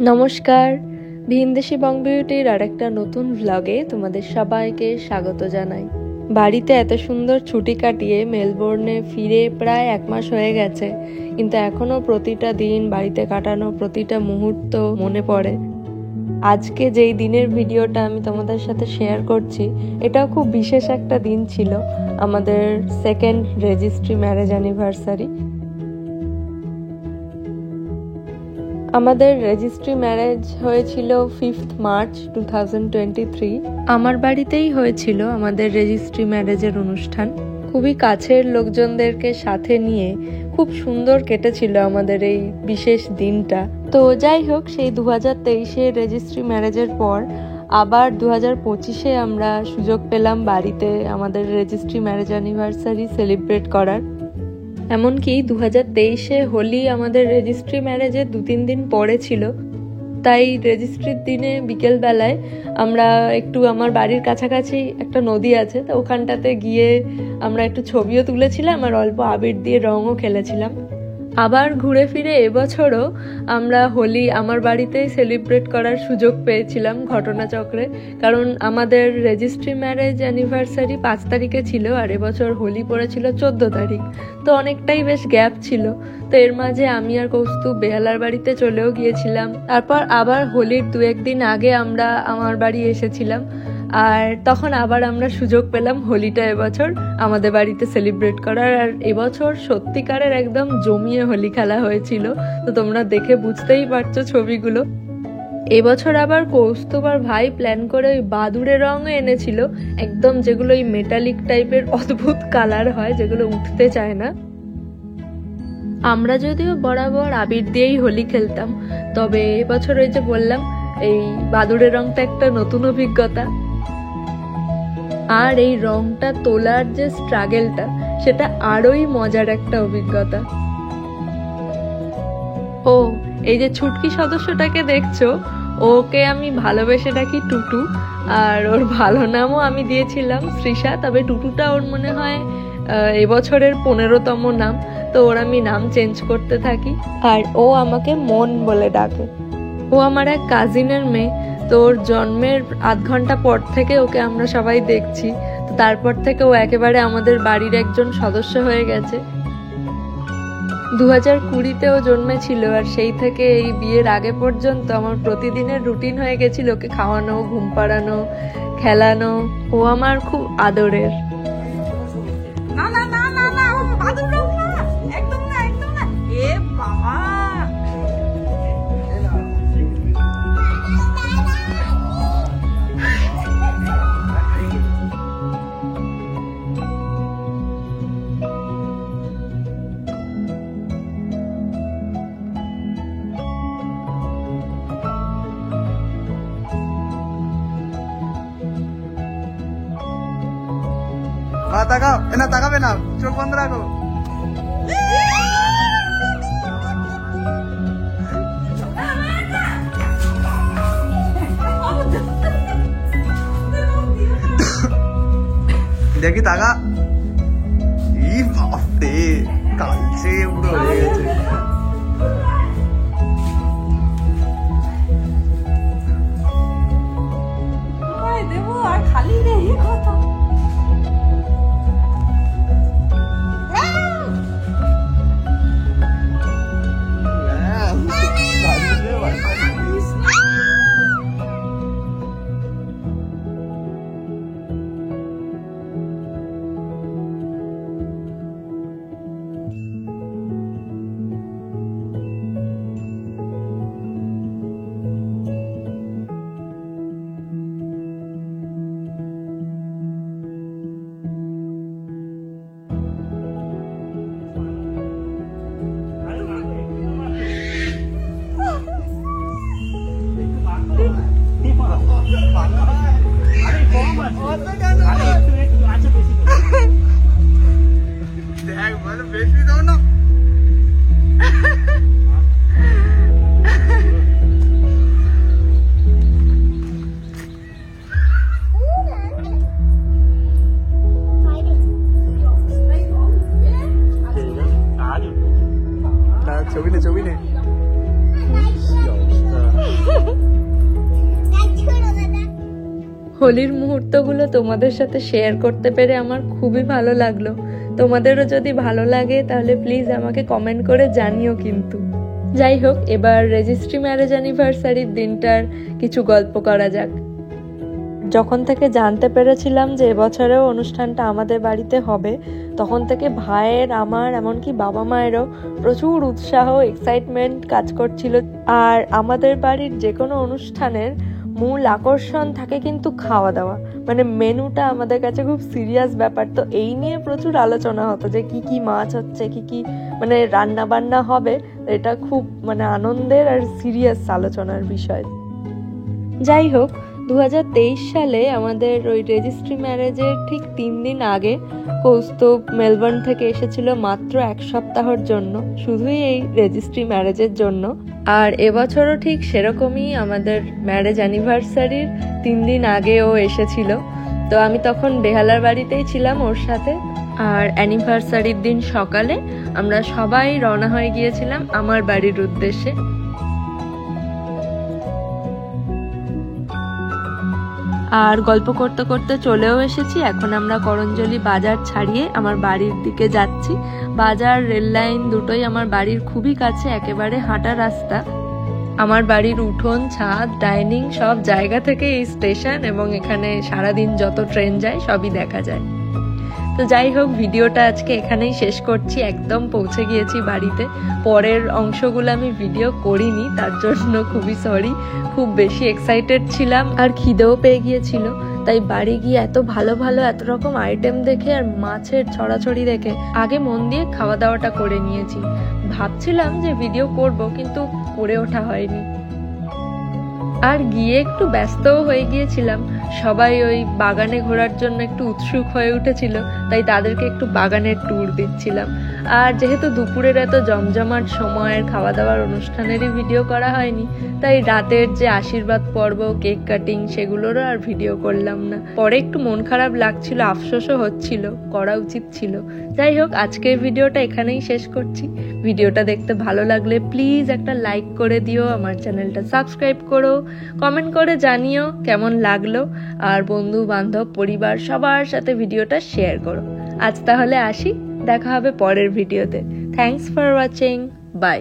নমস্কার, ভিনদেশি বং বিউটির আরেকটা নতুন ভ্লগে তোমাদের সবাইকে স্বাগত জানাই। বাড়িতে এত সুন্দর ছুটি কাটিয়ে মেলবোর্নে ফিরে প্রায় 1 মাস হয়ে গেছে, কিন্তু এখনো প্রতিটা দিন বাড়িতে কাটানো প্রতিটা মুহূর্ত মনে পড়ে। আজকে যেই দিনের ভিডিওটা আমি তোমাদের সাথে শেয়ার করছি, এটাও খুব বিশেষ একটা দিন ছিল, আমাদের 2nd রেজিস্ট্রি ম্যারেজ অ্যানিভার্সারি। আমাদের রেজিস্ট্রি ম্যারেজ হয়েছিল 5th মার্চ 2023। আমার বাড়িতেই হয়েছিল আমাদের রেজিস্ট্রি ম্যারেজের অনুষ্ঠান। খুবই কাছের লোকজনদেরকে সাথে নিয়ে খুব সুন্দর কেটেছিল আমাদের এই বিশেষ দিনটা। তো যাই হোক, সেই 2023-এ রেজিস্ট্রি ম্যারেজের পর আবার 2025-এ আমরা সুযোগ পেলাম বাড়িতে আমাদের রেজিস্ট্রি ম্যারেজ অ্যানিভার্সারি সেলিব্রেট করার। এমনকি 2023-এ হোলি আমাদের রেজিস্ট্রি ম্যারেজে 2-3 দিন পরে ছিল, তাই রেজিস্ট্রির দিনে বিকেলবেলায় আমরা একটু আমার বাড়ির কাছাকাছি একটা নদী আছে, তো ওখানটাতে গিয়ে আমরা একটু ছবিও তুলেছিলাম আর অল্প আবির দিয়ে রঙও খেলেছিলাম। আবার ঘুরে ফিরে এবছরও আমরা হোলি আমার বাড়িতেই সেলিব্রেট করার সুযোগ পেয়েছিলাম ঘটনাচক্রে, কারণ আমাদের রেজিস্ট্রি ম্যারেজ অ্যানিভার্সারি 5 তারিখে ছিল আর এবছর হোলি পড়েছিল 14 তারিখ, তো অনেকটাই বেশ গ্যাপ ছিল। তো এর মাঝে আমি আর কৌস্তু বেহালার বাড়িতে চলেও গিয়েছিলাম, তারপর আবার হোলির 2-1 দিন আগে আমরা আমার বাড়ি এসেছিলাম, আর তখন আবার আমরা সুযোগ পেলাম হোলিটা এবছর আমাদের বাড়িতে সেলিব্রেট করার। আর এবছর সত্যিকারের একদম জমিয়ে হোলি খেলা হয়েছিল, তো তোমরা দেখে বুঝতেই পারছো ছবিগুলো। এবছর আবার কৌস্তব আর ভাই প্ল্যান করে ওই বাদুড়ের রঙও এনেছিল, একদম যেগুলো ওই মেটালিক টাইপের অদ্ভুত কালার হয়, যেগুলো উঠতে চায় না। আমরা যদিও বরাবর আবির দিয়েই হোলি খেলতাম, তবে এবছর ওই যে বললাম, এই বাদুড়ের রংটা একটা নতুন অভিজ্ঞতা। আর এই রংটা তোলার যে স্ট্রাগেলটা, সেটা আরোই মজার একটা অভিজ্ঞতা। ও এই যে ছুটকি সদস্যটাকে দেখছো, ওকে আমি ভালোবেসে ডাকি টুটু, আর ওর ভালো নামও আমি দিয়েছিলাম সৃষা, তবে টুটুটা ওর মনে হয় এবছরের 15তম নাম, তো ওর আমি নাম চেঞ্জ করতে থাকি। আর ও আমাকে মন বলে ডাকে। ও আমার এক কাজিনের মেয়ে, তো ওর জন্মের আধ ঘন্টা পর থেকে ওকে আমরা সবাই দেখছি, তো তারপর থেকে ও একেবারে আমাদের বাড়ির একজন সদস্য হয়ে গেছে। 2020-তে ও জন্মেছিল, আর সেই থেকে এই বিয়ের আগে পর্যন্ত আমার প্রতিদিনের রুটিন হয়ে গেছিল ওকে খাওয়ানো, ঘুম পাড়ানো, খেলানো। ও আমার খুব আদরের। তাকাও না, তাকাবে না, চোখ বন্ধ রাখো। দেখি তাকা। ই বাপরে, কালচে পুরো হয়ে গেছে। দেবো আর খালি রে কথা। বেশি দাও না। ছবি নে হোলির মুহূর্তগুলো তোমাদের সাথে শেয়ার করতে পেরে আমার খুবই ভালো লাগলো। তোমাদেরও যদি ভালো লাগে তাহলে প্লিজ আমাকে কমেন্ট করে জানিও কিন্তু। যাই হোক, এবার রেজিস্ট্রি ম্যারেজ অ্যানিভার্সারির দিনটার কিছু গল্প করা যাক। যখন থেকে জানতে পেরেছিলাম যে এবছরেও অনুষ্ঠানটা আমাদের বাড়িতে হবে, তখন থেকে ভাইয়ের, আমার, এমনকি বাবা মায়েরও প্রচুর উৎসাহ, এক্সাইটমেন্ট কাজ করছিল। আর আমাদের বাড়ির যে কোনো অনুষ্ঠানের মূল আকর্ষণ থাকে কিন্তু খাওয়া দাওয়া, মানে মেনুটা আমাদের কাছে খুব সিরিয়াস ব্যাপার। তো এই নিয়ে প্রচুর আলোচনা হতো যে কি কি মাছ হচ্ছে, কি কি মানে রান্না বান্না হবে। এটা খুব মানে আনন্দের আর সিরিয়াস আলোচনার বিষয়। যাই হোক, 2023 সালে আমাদের ওই রেজিস্ট্রি ম্যারেজের ঠিক 3 দিন আগে কৌস্তব মেলবোর্ন থেকে এসেছিল মাত্র 1 সপ্তাহের জন্য, শুধুই এই রেজিস্ট্রি ম্যারেজের জন্য। আর এবছরও ঠিক সেরকমই আমাদের ম্যারেজ অ্যানিভার্সারির 3 দিন আগে ও এসেছিল। তো আমি তখন বেহালার বাড়িতেই ছিলাম ওর সাথে। আর অ্যানিভার্সারির দিন সকালে আমরা সবাই রওনা হয়ে গিয়েছিলাম আমার বাড়ির উদ্দেশ্যে। আর গল্প করতে করতে চলেও এসেছি। এখন আমরা করঞ্জলি বাজার ছাড়িয়ে আমার বাড়ির দিকে যাচ্ছি। বাজার, রেল লাইন দুটোই আমার বাড়ির খুবই কাছে, একেবারে হাঁটা রাস্তা। আমার বাড়ির উঠোন, ছাদ, ডাইনিং সব জায়গা থেকে এই স্টেশন, এবং এখানে সারাদিন যত ট্রেন যায় সবই দেখা যায়। তো যাই হোক, ভিডিওটা আজকে এখানেই শেষ করছি। একদম পৌঁছে গিয়েছি বাড়িতে। পরের অংশগুলো আমি ভিডিও করিনি, তার জন্য খুবই সরি। খুব বেশি এক্সাইটেড ছিলাম আর খিদেও পেয়ে গিয়েছিল, তাই বাড়ি গিয়ে এত ভালো ভালো এত রকম আইটেম দেখে আর মাছের ছড়াছড়ি দেখে আগে মন দিয়ে খাওয়া দাওয়াটা করে নিয়েছি। ভাবছিলাম যে ভিডিও করব, কিন্তু করে ওঠা হয়নি। আর গিয়ে একটু ব্যস্তও হয়ে গিয়েছিলাম। সবাই ওই বাগানে ঘোরার জন্য একটু উৎসুক হয়ে উঠেছিল, তাই তাদেরকে একটু বাগানের ট্যুর দিচ্ছিলাম। আর যেহেতু দুপুরের এত জমজমাট সময়ের খাওয়া দাওয়ার অনুষ্ঠানেরই ভিডিও করা হয়নি, তাই রাতের যে আশীর্বাদ পর্ব, কেক কাটিং, সেগুলোরও আর ভিডিও করলাম না। পরে একটু মন খারাপ লাগছিল, আফসোসও হচ্ছিল, করা উচিত ছিল। যাই হোক, আজকের ভিডিওটা এখানেই শেষ করছি। ভিডিওটা দেখতে ভালো লাগলে প্লিজ একটা লাইক করে দিও, আমার চ্যানেলটা সাবস্ক্রাইব করো, কমেন্ট করে জানিও কেমন লাগলো। আর বন্ধু বান্ধব, পরিবার সবার সাথে ভিডিওটা শেয়ার করো। আজ তাহলে আসি, দেখা হবে পরের ভিডিওতে। Thanks for watching, by.